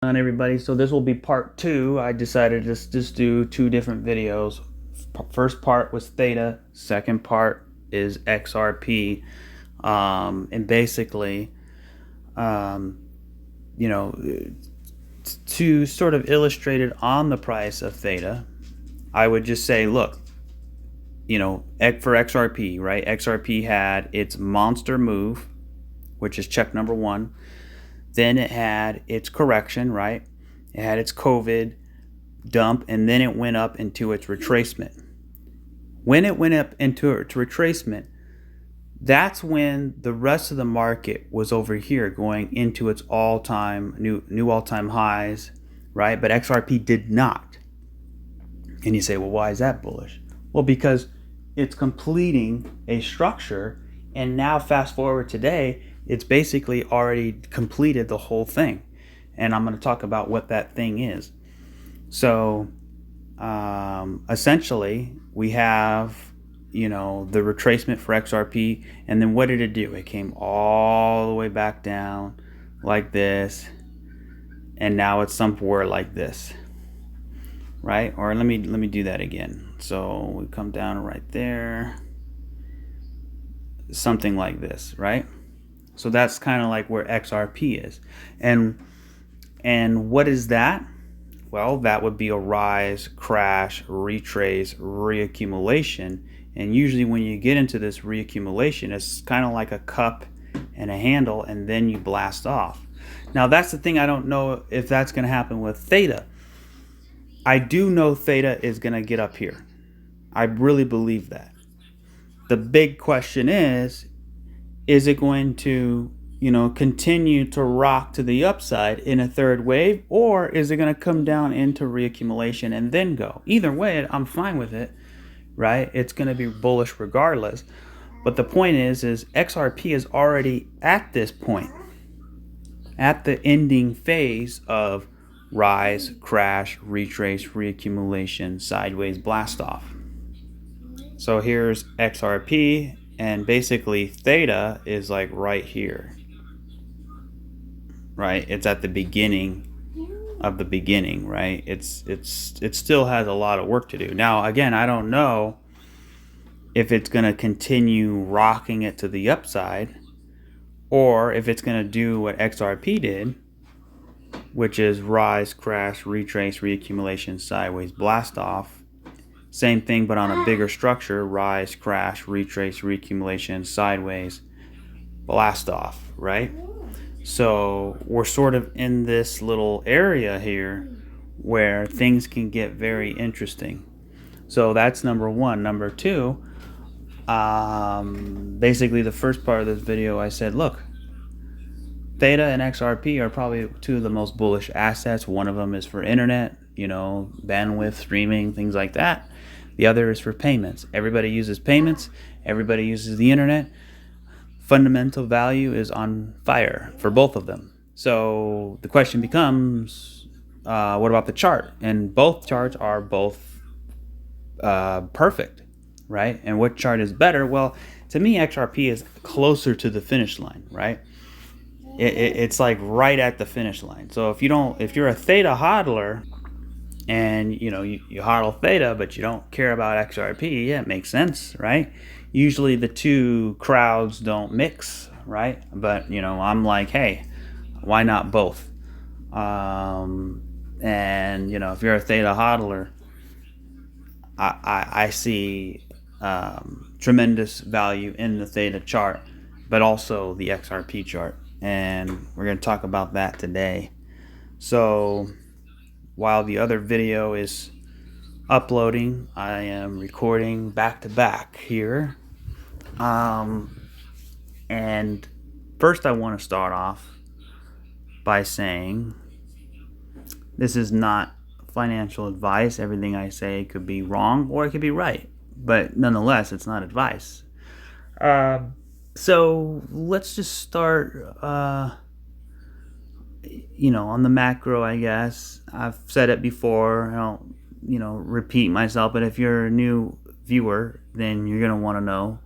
On everybody, so this will be part 2. I decided to just do 2 different videos. First part was theta, second part is XRP, and basically you know, to sort of illustrate it on the price of theta, I would just say, look, for XRP, right? XRP had its monster move, which is check number 1. Then it had its correction, right? It had its COVID dump, and then it went up into its retracement. When it went up into its retracement, that's when the rest of the market was over here going into its all-time new all-time highs, right? But XRP did not. And you say, well, why is that bullish? Well, because it's completing a structure, and now fast forward today, it's basically already completed the whole thing. And I'm going to talk about what that thing is. So essentially we have the retracement for XRP, and then what did it do? It came all the way back down like this, and now it's somewhere like this, right? Or let me do that again. So we come down right there, something like this, right? So that's kind of like where XRP is. And what is that? Well, that would be a rise, crash, retrace, reaccumulation. And usually when you get into this reaccumulation, it's kind of like a cup and a handle, and then you blast off. Now that's the thing, I don't know if that's going to happen with theta. I do know theta is going to get up here. I really believe that. The big question is it going to continue to rock to the upside in a third wave, or is it going to come down into reaccumulation and then go? Either way, I'm fine with it, right? It's going to be bullish regardless. But the point is XRP is already at this point, at the ending phase of rise, crash, retrace, reaccumulation, sideways, blast off. So here's XRP, and basically theta is like right here, right? It's at the beginning of the beginning, right? It still has a lot of work to do. Now, again, I don't know if it's going to continue rocking it to the upside, or if it's going to do what XRP did, which is rise, crash, retrace, reaccumulation, sideways, blast off. Same thing, but on a bigger structure: rise, crash, retrace, reaccumulation, sideways, blast off, right? So we're sort of in this little area here where things can get very interesting. So that's number 1. Number 2, basically the first part of this video, I said, look, theta and XRP are probably 2 of the most bullish assets. One of them is for internet, bandwidth, streaming, things like that. The other is for payments. Everybody uses payments. Everybody uses the internet. Fundamental value is on fire for both of them. So the question becomes, what about the chart? And both charts are both perfect, right? And what chart is better? Well, to me, XRP is closer to the finish line, right? It's like right at the finish line. So if you're a theta hodler, and you hodl theta, but you don't care about XRP, yeah, it makes sense, right? Usually the two crowds don't mix, right? But I'm like, hey, why not both? And if you're a theta hodler, I see tremendous value in the theta chart, but also the XRP chart, and we're going to talk about that today. So while the other video is uploading, I am recording back to back here. And first I want to start off by saying this is not financial advice. Everything I say could be wrong or it could be right, but nonetheless, it's not advice. So let's just start on the macro, I guess. I've said it before. I don't, repeat myself, but if you're a new viewer, then you're going to want to know,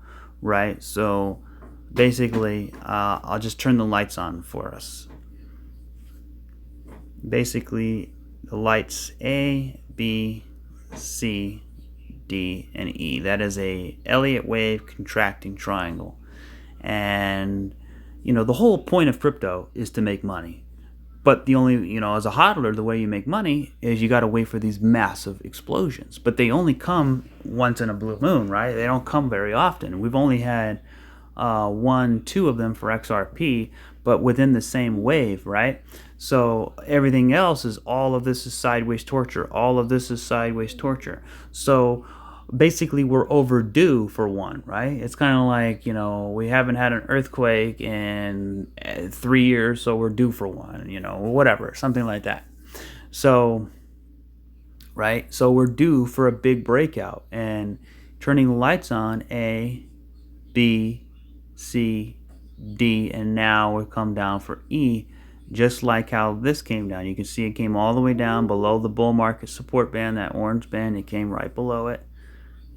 right? So basically, I'll just turn the lights on for us. basically the lights A, B, C, D, and E. That is a Elliott wave contracting triangle. And the whole point of crypto is to make money. But the only, as a hodler, the way you make money is you got to wait for these massive explosions. But they only come once in a blue moon, right? They don't come very often. We've only had one, two of them for XRP, but within the same wave, right? So everything else is, all of this is sideways torture. All of this is sideways torture. So basically we're overdue for one, right? It's kind of like, we haven't had an earthquake in 3 years, so we're due for one, whatever, something like that. So, right? So we're due for a big breakout, and turning the lights on, A, B, C, D, and now we've come down for E, just like how this came down. You can see it came all the way down below the bull market support band, that orange band. It came right below it,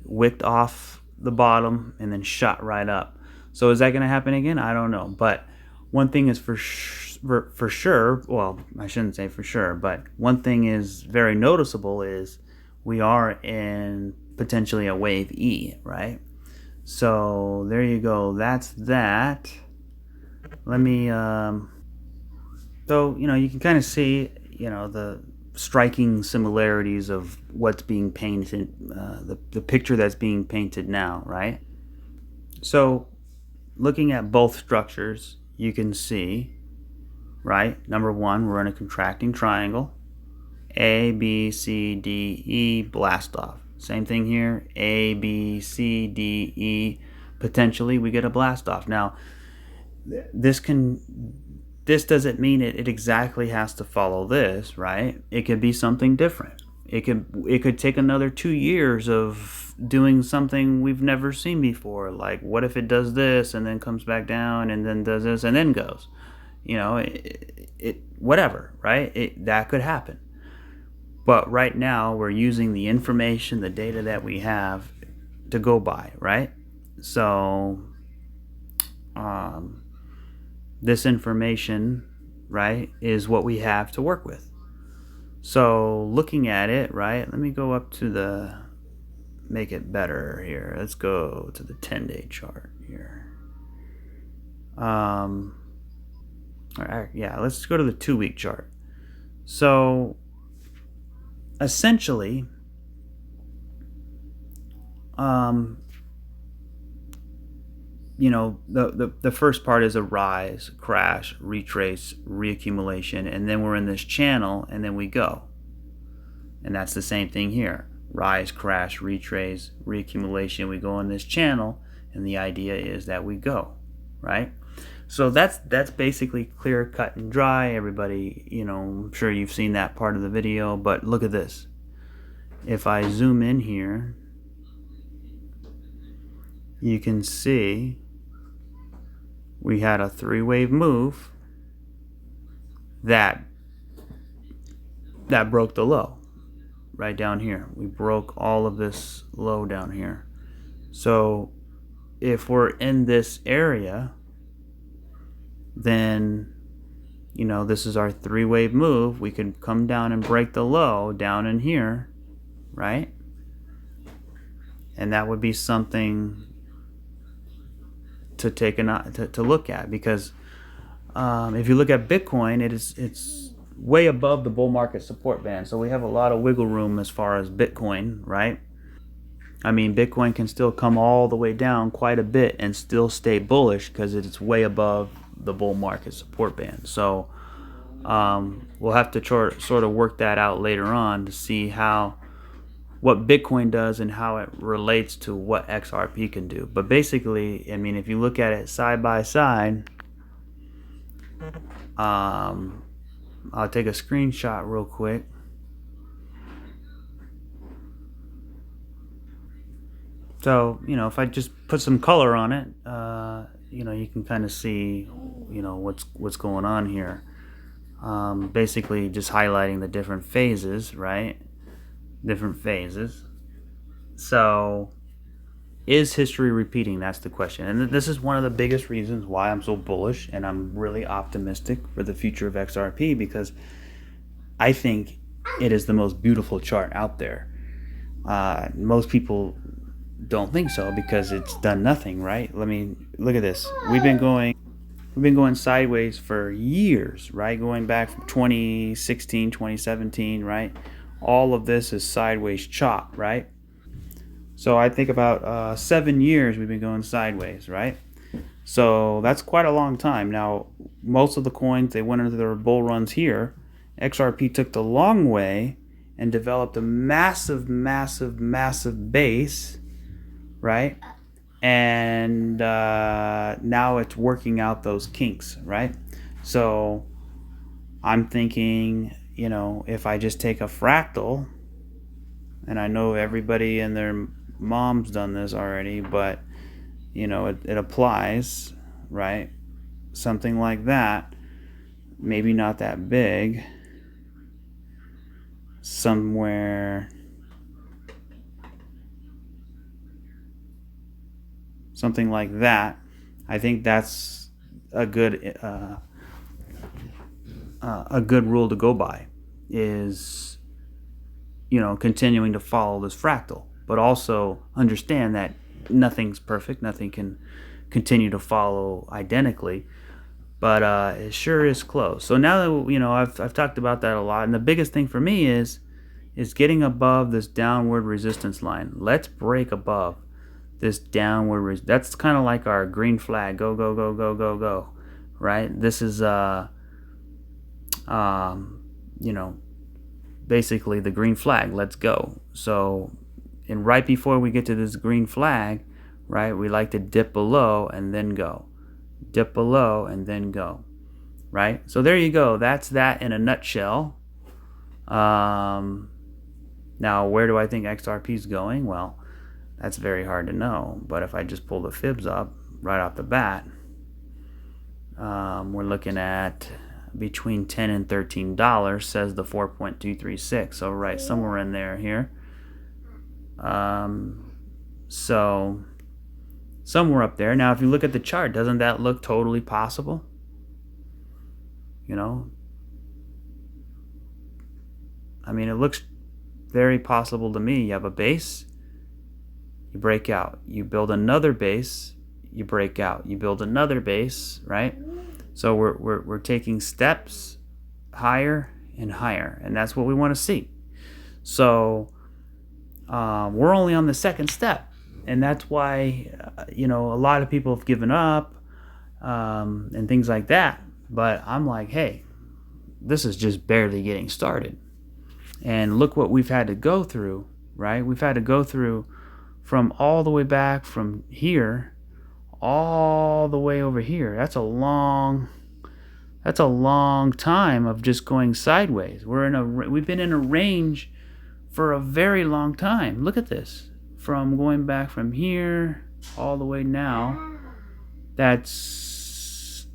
wicked off the bottom, and then shot right up. So is that going to happen again? I don't know. But one thing is for sure, well, I shouldn't say for sure, but one thing is very noticeable is we are in potentially a wave E, right? So there you go. That's that. Let me, so, you can kind of see, the striking similarities of what's being painted, the picture that's being painted now, right? So looking at both structures, you can see, right, number one, we're in a contracting triangle. A, B, C, D, E, blast off. Same thing here, A, B, C, D, E, potentially we get a blast off. Now, this doesn't mean it exactly has to follow this, right? It could be something different. It could take another 2 years of doing something we've never seen before. Like, what if it does this and then comes back down and then does this and then goes? Whatever, right? That could happen. But right now, we're using the information, the data that we have to go by, right? So, this information, right, is what we have to work with. So looking at it, right, let me go up to make it better here. Let's go to the 10-day chart here. All right, yeah, let's go to the 2-week chart. So essentially, the first part is a rise, crash, retrace, reaccumulation, and then we're in this channel, and then we go. And that's the same thing here. Rise, crash, retrace, reaccumulation, we go in this channel, and the idea is that we go, right? So that's basically clear, cut, and dry. Everybody, I'm sure you've seen that part of the video, but look at this. If I zoom in here, you can see we had a 3-wave move that broke the low right down here. We broke all of this low down here. So if we're in this area, then this is our 3-wave move. We could come down and break the low down in here, right? And that would be something to take to look at, because if you look at Bitcoin, it's way above the bull market support band. So we have a lot of wiggle room as far as Bitcoin, right? I mean, Bitcoin can still come all the way down quite a bit and still stay bullish because it's way above the bull market support band. So we'll have to sort of work that out later on to see what Bitcoin does and how it relates to what XRP can do. But basically, I mean, if you look at it side by side, I'll take a screenshot real quick. So, if I just put some color on it, you can kind of see, what's going on here. Basically just highlighting the different phases, right? Different phases. So is history repeating? That's the question. And this is one of the biggest reasons why I'm so bullish and I'm really optimistic for the future of XRP, because I think it is the most beautiful chart out there. Most people don't think so because it's done nothing, right? Let me look at this. We've been going sideways for years, right? Going back from 2016, 2017, right? All of this is sideways chop, right? So I think about 7 years we've been going sideways, right? So that's quite a long time. Now, most of the coins, they went into their bull runs here. XRP took the long way and developed a massive, massive, massive base, right? And now it's working out those kinks, right? So I'm thinking, if I just take a fractal, and I know everybody and their mom's done this already, but it applies, right? Something like that, maybe not that big, somewhere, something like that. I think that's a good rule to go by, is continuing to follow this fractal, but also understand that nothing's perfect, nothing can continue to follow identically, but it sure is close. So now that I've talked about that a lot, and the biggest thing for me is getting above this downward resistance line. Let's break above this downward that's kind of like our green flag. Go, go, go, go, go, go, right? This is basically the green flag. Let's go. So, and right before we get to this green flag, right, we like to dip below and then go. Dip below and then go, right? So there you go. That's that in a nutshell. Now, where do I think XRP is going? Well, that's very hard to know. But if I just pull the fibs up right off the bat, we're looking at between $10 and $13, says the 4.236. So right somewhere in there here. So somewhere up there. Now, if you look at the chart, doesn't that look totally possible? I mean, it looks very possible to me. You have a base, you break out. You build another base, you break out. You build another base, right? So we're taking steps higher and higher, and that's what we want to see. So we're only on the second step, and that's why a lot of people have given up and things like that. But I'm like, hey, this is just barely getting started. And look what we've had to go through, right? We've had to go through from all the way back from here all the way over here. That's a long time of just going sideways. We've been in a range for a very long time. Look at this. From going back from here all the way now. That's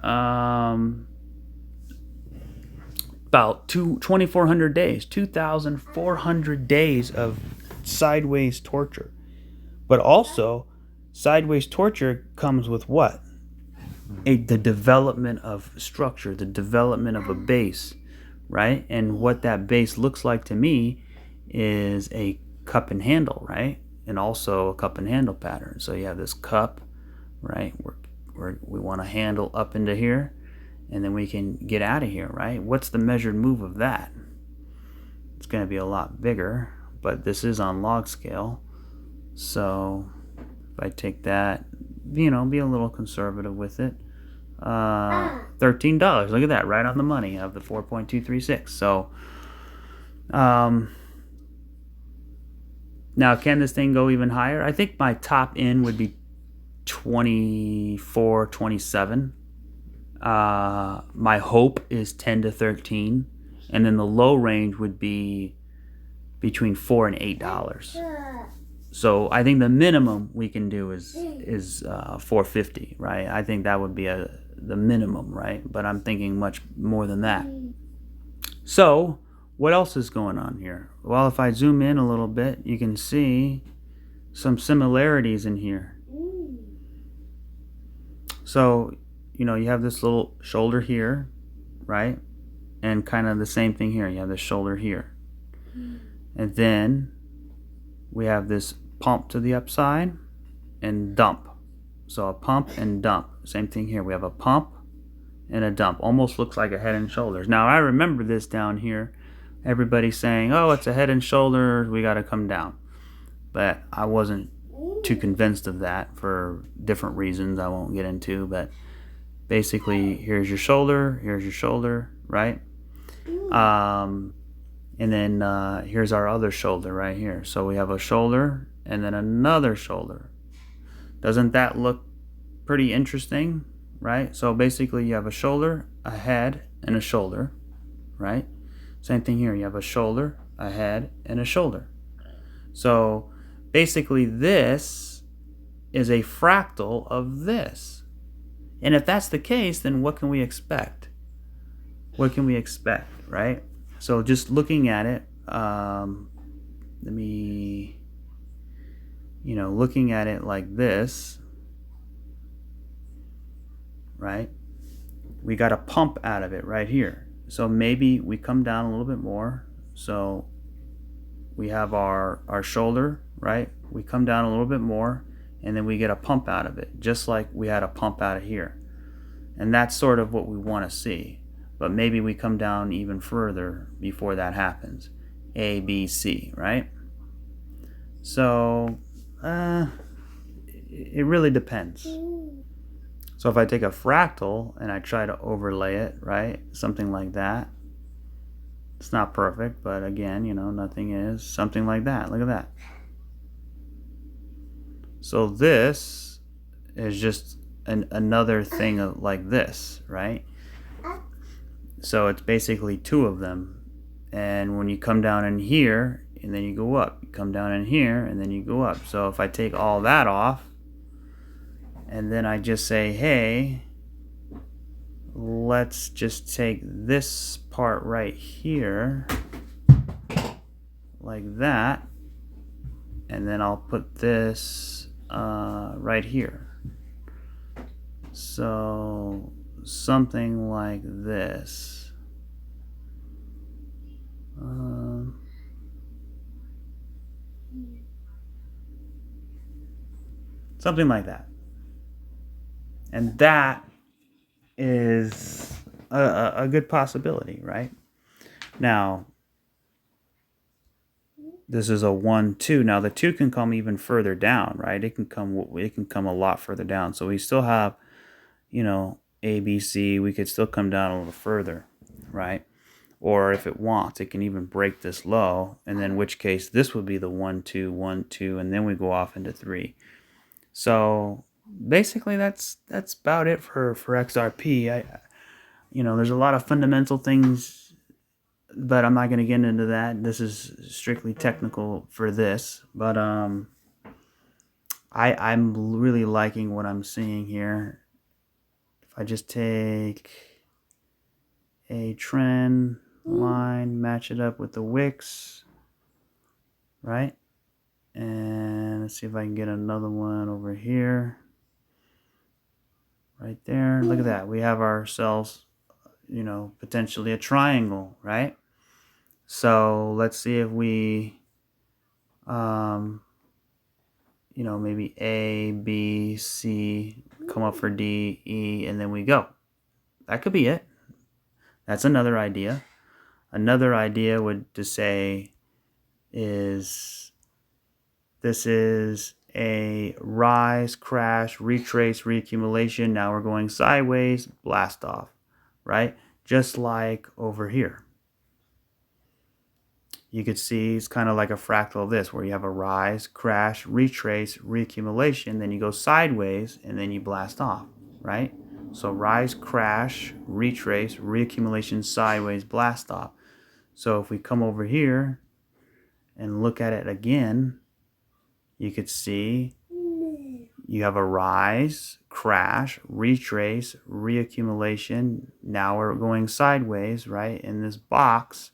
about 2,400 days, 2,400 days of sideways torture. But also, sideways torture comes with what? The development of structure, the development of a base, right? And what that base looks like to me is a cup and handle, right? And also a cup and handle pattern. So you have this cup, right? We want to handle up into here, and then we can get out of here, right? What's the measured move of that? It's going to be a lot bigger, but this is on log scale. So if I take that, be a little conservative with it. $13. Look at that, right on the money of the 4.236. So now, can this thing go even higher? I think my top end would be 24, 27. My hope is 10 to 13, and then the low range would be between $4 and $8. So I think the minimum we can do is $4.50, right? I think that would be the minimum, right? But I'm thinking much more than that. So what else is going on here? Well, if I zoom in a little bit, you can see some similarities in here. So you have this little shoulder here, right? And kind of the same thing here. You have the shoulder here. And then we have this pump to the upside and dump. So a pump and dump. Same thing here. We have a pump and a dump. Almost looks like a head and shoulders. Now I remember this down here. Everybody's saying, oh, it's a head and shoulders. We got to come down. But I wasn't too convinced of that for different reasons I won't get into. But basically, here's your shoulder, right? And then here's our other shoulder right here. So we have a shoulder and then another shoulder. Doesn't that look pretty interesting, right? So basically you have a shoulder, a head, and a shoulder, right? Same thing here. You have a shoulder, a head, and a shoulder. So basically this is a fractal of this. And if that's the case, then what can we expect? What can we expect, right? So just looking at it, looking at it like this, right? We got a pump out of it right here. So maybe we come down a little bit more. So we have our shoulder, right? We come down a little bit more, and then we get a pump out of it, just like we had a pump out of here. And that's sort of what we want to see. But maybe we come down even further before that happens. A, B, C, right? So it really depends. So if I take a fractal and I try to overlay it, right? Something like that. It's not perfect, but again, nothing is. Something like that. Look at that. So this is just another thing like this, right? So it's basically two of them. And when you come down in here, and then you go up. You come down in here, and then you go up. So if I take all that off, and then I just say, hey, let's just take this part right here, like that, and then I'll put this right here. So something like this. Something like that. And that is a good possibility, right? Now, this is a 1, 2. Now the 2 can come even further down, right? It can come a lot further down. So we still have, A, B, C. We could still come down a little further, right? Or if it wants, it can even break this low, and then in which case this would be the 1, 2, 1, 2, and then we go off into 3. So basically that's about it for XRP. There's a lot of fundamental things, but I'm not going to get into that. This is strictly technical for this, but I'm really liking what I'm seeing here. If I just take a trend line, match it up with the wicks, right? And let's see if I can get another one over here, right there. Look at that. We have ourselves, potentially a triangle, right? So let's see if we, maybe A, B, C, come up for D, E, and then we go. That could be it. That's another idea. Another idea would to say is this is a rise, crash, retrace, reaccumulation. Now we're going sideways, blast off, right? Just like over here. You could see it's kind of like a fractal of this, where you have a rise, crash, retrace, reaccumulation, then you go sideways, and then you blast off, right? So rise, crash, retrace, reaccumulation, sideways, blast off. So if we come over here and look at it again, you could see you have a rise, crash, retrace, reaccumulation. Now we're going sideways, right, in this box.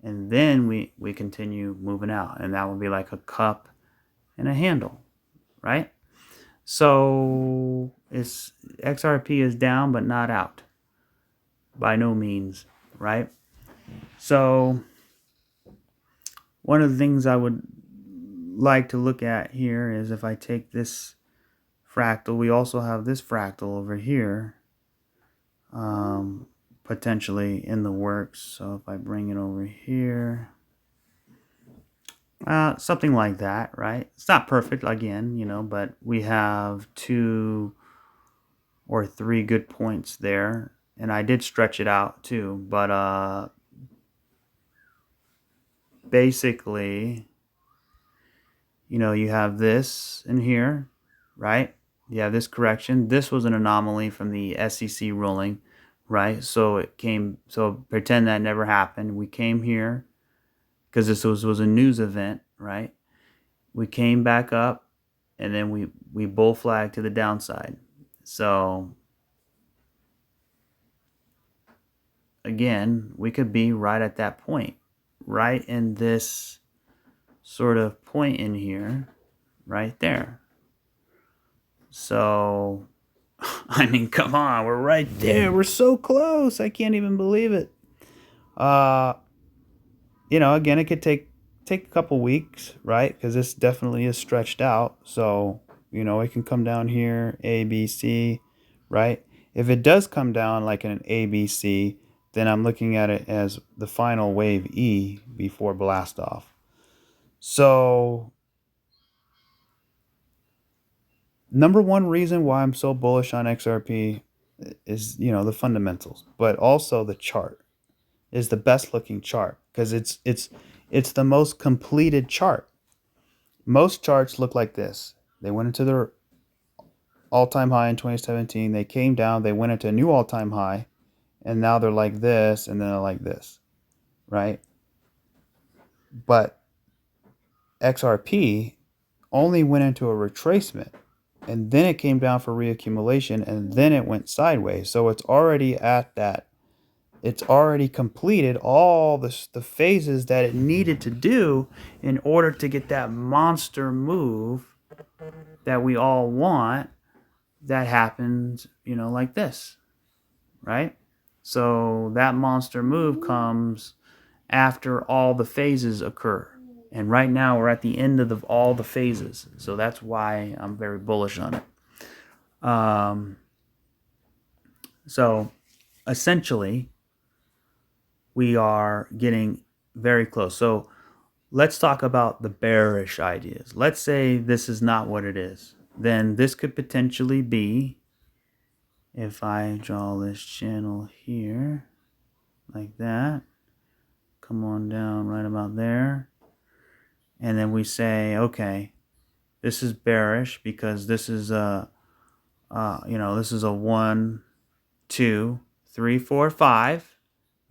And then we continue moving out. And that would be like a cup and a handle, right? So XRP is down but not out. By no means, right? So one of the things I would like to look at here is if I take this fractal, we also have this fractal over here, potentially in the works. So if I bring it over here, something like that, right? It's not perfect again, you know, but we have 2 or 3 good points there, and I did stretch it out too, but basically, you know, you have this in here, right? You have this correction. This was an anomaly from the SEC ruling, right? So pretend that never happened. We came here because this was a news event, right? We came back up, and then we bull flagged to the downside. So again, we could be right at that point, right in this sort of point in here, right there. So, I mean, come on, we're right there. We're so close. I can't even believe it. You know, again, it could take a couple weeks, right? Because this definitely is stretched out. So, you know, it can come down here, A, B, C, right? If it does come down like an A, B, C, then I'm looking at it as the final wave E before blast off. So, number one reason why I'm so bullish on XRP is, you know, the fundamentals, but also the chart is the best looking chart because it's the most completed chart. Most charts look like this. They went into their all-time high in 2017. They came down. They went into a new all-time high, and now they're like this, and then they're like this, right? But XRP only went into a retracement, and then it came down for reaccumulation, and then it went sideways. So it's already at that. It's already completed all the phases that it needed to do in order to get that monster move that we all want that happens, you know, like this, right? So that monster move comes after all the phases occur. And right now we're at the end of all the phases. So that's why I'm very bullish on it. So essentially, we are getting very close. So let's talk about the bearish ideas. Let's say this is not what it is. Then this could potentially be, if I draw this channel here, like that, come on down right about there. And then we say, okay, this is bearish because this is this is a 1, 2, 3, 4, 5.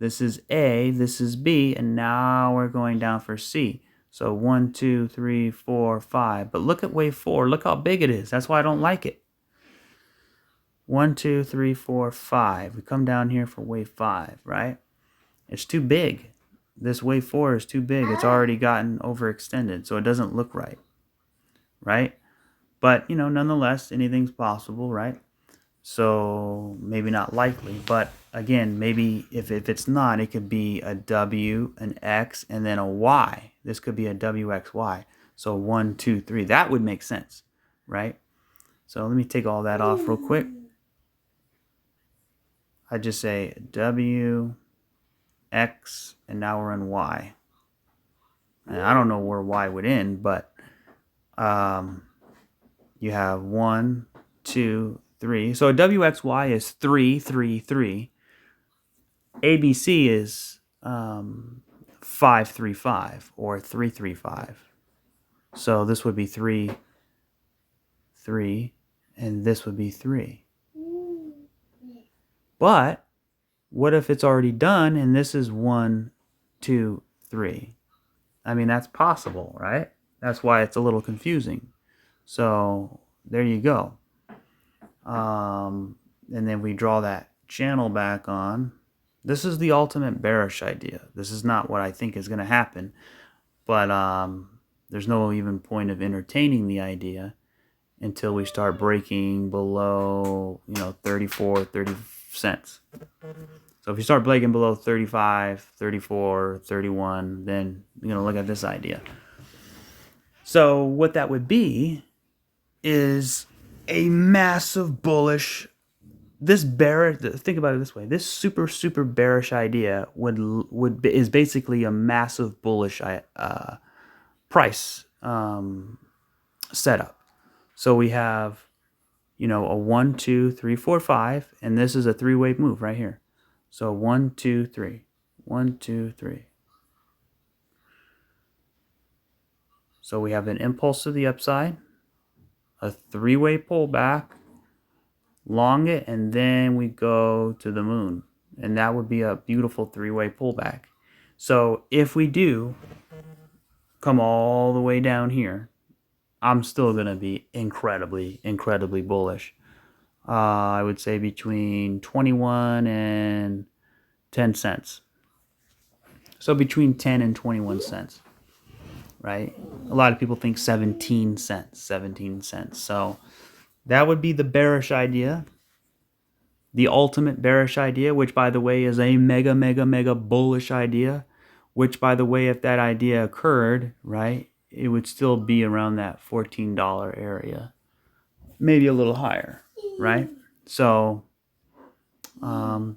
This is A, this is B, and now we're going down for C. So 1, 2, 3, 4, 5. But look at wave 4. Look how big it is. That's why I don't like it. 1, 2, 3, 4, 5. We come down here for wave 5, right? It's too big. This wave 4 is too big. It's already gotten overextended, so it doesn't look right, right? But, you know, nonetheless, anything's possible, right? So maybe not likely, but again, maybe if it's not, it could be a W, an X, and then a Y. This could be a WXY. So 1, 2, 3. That would make sense, right? So let me take all that off real quick. I just say W, X, and now we're in Y. And I don't know where Y would end, but you have 1, 2, 3. So a WXY is 3, 3, 3. ABC is 5, 3, 5 or 3, 3, 5. So this would be 3, 3, and this would be 3. But what if it's already done and this is 1, 2, 3? I mean, that's possible, right? That's why it's a little confusing. So there you go. And then we draw that channel back on. This is the ultimate bearish idea. This is not what I think is going to happen. But there's no even point of entertaining the idea until we start breaking below, 34, 30 cents. So if you start breaking below 35, 34, 31, then you're going to look at this idea. So what that would be is a massive bullish, this bearish, think about it this way, this super bearish idea is basically a massive bullish price setup. So we have, a 1, 2, 3, 4, 5, and this is a three-way move right here. So 1, 2, 3, 1, 2, 3. So we have an impulse to the upside, a three-way pullback, long it, and then we go to the moon. And that would be a beautiful three-way pullback. So if we do come all the way down here, I'm still going to be incredibly bullish. I would say between 21 and 10 cents. So between 10 and 21 cents, right? A lot of people think 17 cents. So that would be the bearish idea. The ultimate bearish idea, which by the way is a mega bullish idea, which by the way, if that idea occurred, right, it would still be around that $14 area, maybe a little higher, right? So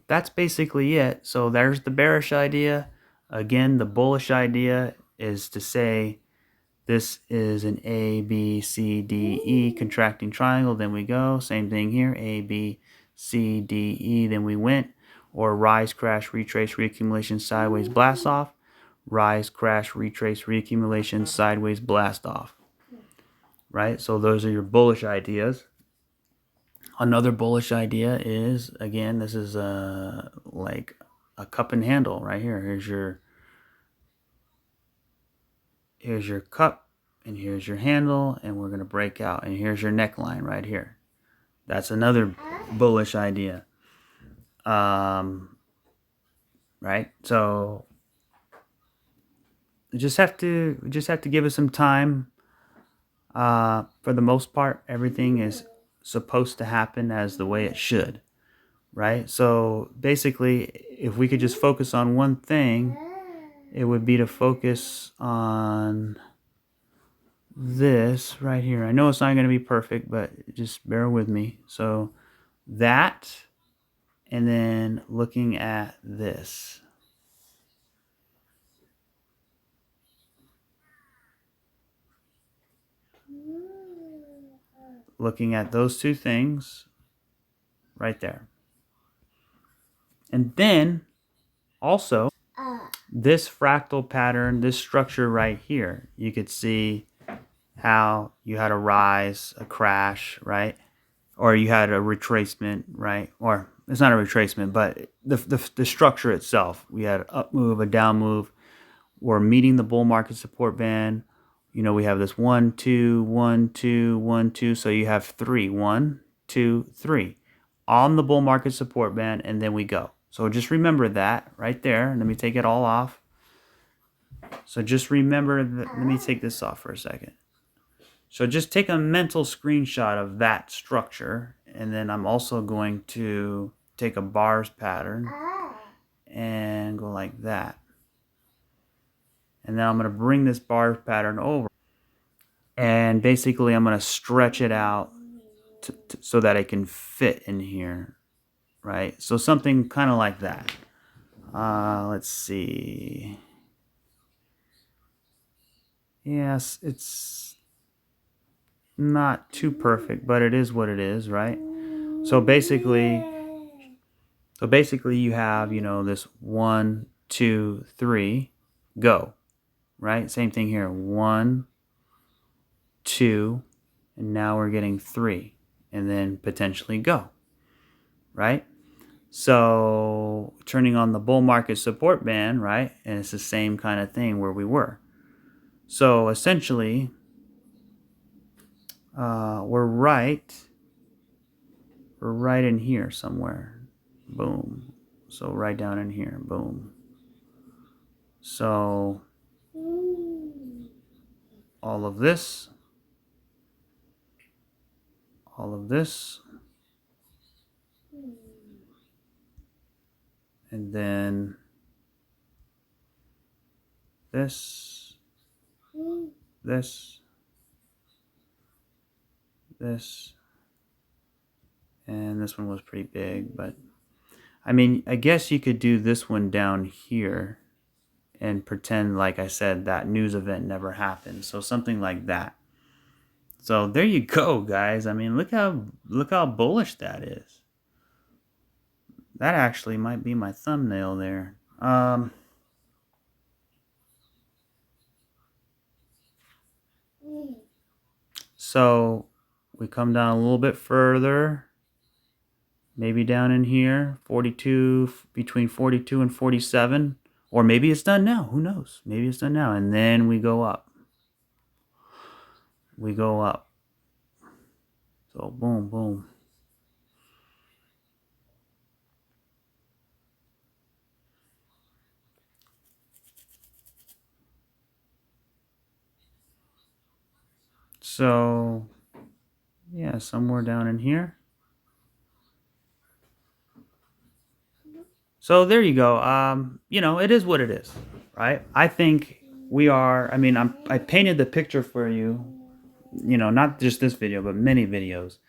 that's basically it. So there's the bearish idea. Again, the bullish idea is to say this is an A, B, C, D, E contracting triangle. Then we go. Same thing here. A, B, C, D, E. Then we went. Or rise, crash, retrace, reaccumulation, sideways, blast off. Rise, crash, retrace, reaccumulation, sideways, blast off. Right? So those are your bullish ideas. Another bullish idea is, again, this is like a cup and handle right here. Here's your cup, and here's your handle, and we're going to break out. And here's your neckline right here. That's another bullish idea. Right? So we just have to give it some time. For the most part, everything is supposed to happen as the way it should. Right? So basically, if we could just focus on one thing, it would be to focus on this right here. I know it's not going to be perfect, but just bear with me. So that, and then looking at this. Looking at those two things right there. And then also this fractal pattern, this structure right here, you could see how you had a rise, a crash, right? Or you had a retracement, right? Or it's not a retracement, but the structure itself. We had an up move, a down move. We're meeting the bull market support band. We have this 1, 2, 1, 2, 1, 2. So you have 3, 1, 2, 3 on the bull market support band, and then we go. So just remember that right there. Let me take it all off. So just remember that. Let me take this off for a second. So just take a mental screenshot of that structure, and then I'm also going to take a bars pattern and go like that. And then I'm going to bring this bars pattern over, and basically I'm going to stretch it out so that it can fit in here, right? So something kind of like that. Let's see. Yes, it's not too perfect, but it is what it is, right? So basically you have, this 1, 2, 3, go, right? Same thing here. 1, 2, and now we're getting 3, and then potentially go, right? So turning on the bull market support band, right? And it's the same kind of thing where we were. So essentially, we're right in here somewhere. Boom. So right down in here. Boom. So all of this, and then this, this, this, and this one was pretty big, but I mean, I guess you could do this one down here and pretend, like I said, that news event never happened. So something like that. So there you go, guys. I mean, look how bullish that is. That actually might be my thumbnail there. So we come down a little bit further, maybe down in here, 42, between 42 and 47, or maybe it's done now. Who knows? Maybe it's done now, and then we go up. We go up. So boom, boom. So yeah, somewhere down in here. So there you go. You know, it is what it is, right? I think we are. I mean, I painted the picture for you. You know, not just this video, but many videos.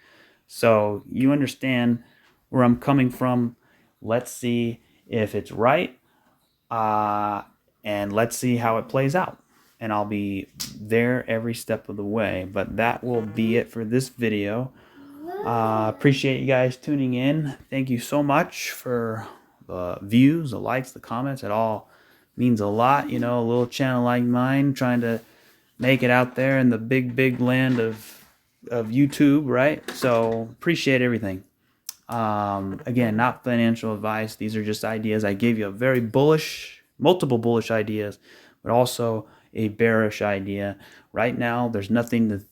So you understand where I'm coming from. Let's see if it's right, and let's see how it plays out. And I'll be there every step of the way. But that will be it for this video. Appreciate you guys tuning in. Thank you so much for the views, the likes, the comments. It all means a lot. You know, a little channel like mine trying to make it out there in the big land of YouTube, right? So appreciate everything. Again, not financial advice. These are just ideas. I gave you a very bullish, multiple bullish ideas, but also a bearish idea. Right now, there's nothing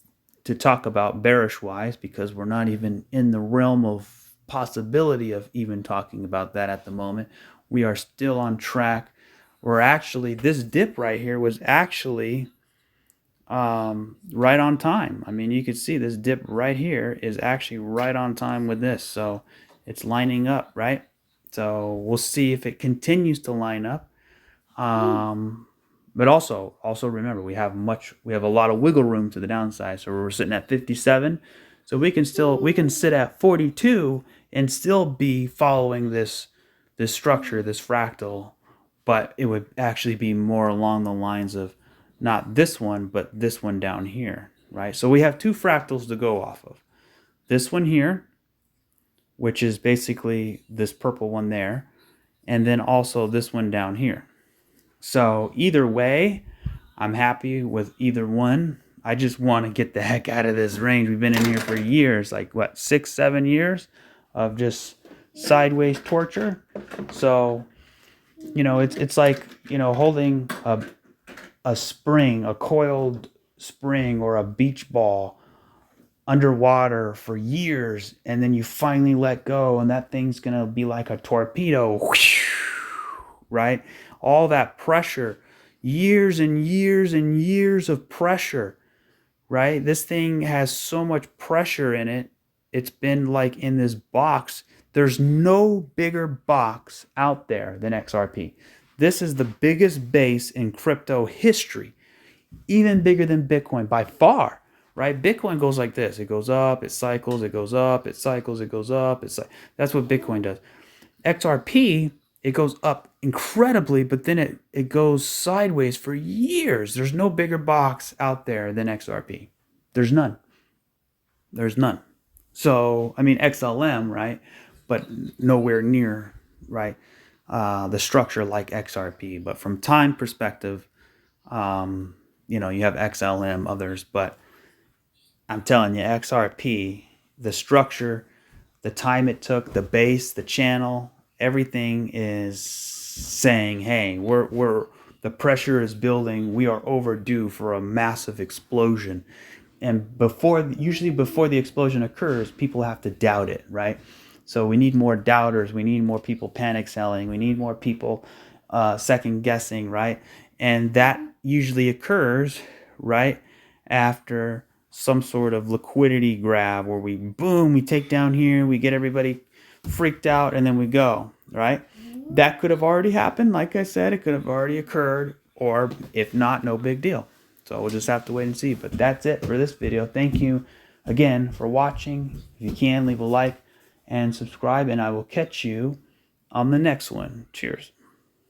to talk about bearish wise because we're not even in the realm of possibility of even talking about that at the moment. We are still on track. We're actually, this dip right here was actually right on time. I mean, you can see this dip right here is actually right on time with this. So it's lining up, right? So we'll see if it continues to line up. But also remember, we have a lot of wiggle room to the downside. So we're sitting at 57. So we can sit at 42 and still be following this structure, this fractal, but it would actually be more along the lines of not this one, but this one down here, right? So we have two fractals to go off of. This one here, which is basically this purple one there, and then also this one down here. So either way, I'm happy with either one. I just want to get the heck out of this range. We've been in here for years, like what, 6-7 years of just sideways torture. So, you know, it's like, you know, holding a spring, a coiled spring or a beach ball underwater for years, and then you finally let go, and that thing's gonna be like a torpedo, whoosh, right? All that pressure, years and years and years of pressure, right? This thing has so much pressure in it. It's been like in this box. There's no bigger box out there than XRP. This is the biggest base in crypto history, even bigger than Bitcoin by far, right? Bitcoin goes like this. It goes up, it cycles, it goes up, it cycles, it goes up. That's what Bitcoin does. XRP, it goes up incredibly, but then it goes sideways for years. There's no bigger box out there than XRP. There's none. There's none. So, I mean, XLM, right? But nowhere near, right? The structure like XRP. But from time perspective, you know, you have XLM, others, but I'm telling you, XRP, the structure, the time it took, the base, the channel, everything is saying, hey, we're the pressure is building. We are overdue for a massive explosion. And usually before the explosion occurs, people have to doubt it, right? So we need more doubters. We need more people panic selling. We need more people second guessing, right? And that usually occurs right after some sort of liquidity grab where we take down here, we get everybody freaked out, and then we go, right? that could have already happened. Like I said, it could have already occurred, or if not, no big deal. So we'll just have to wait and see. But that's it for this video. Thank you again for watching. If you can, leave a like and subscribe, and I will catch you on the next one. Cheers.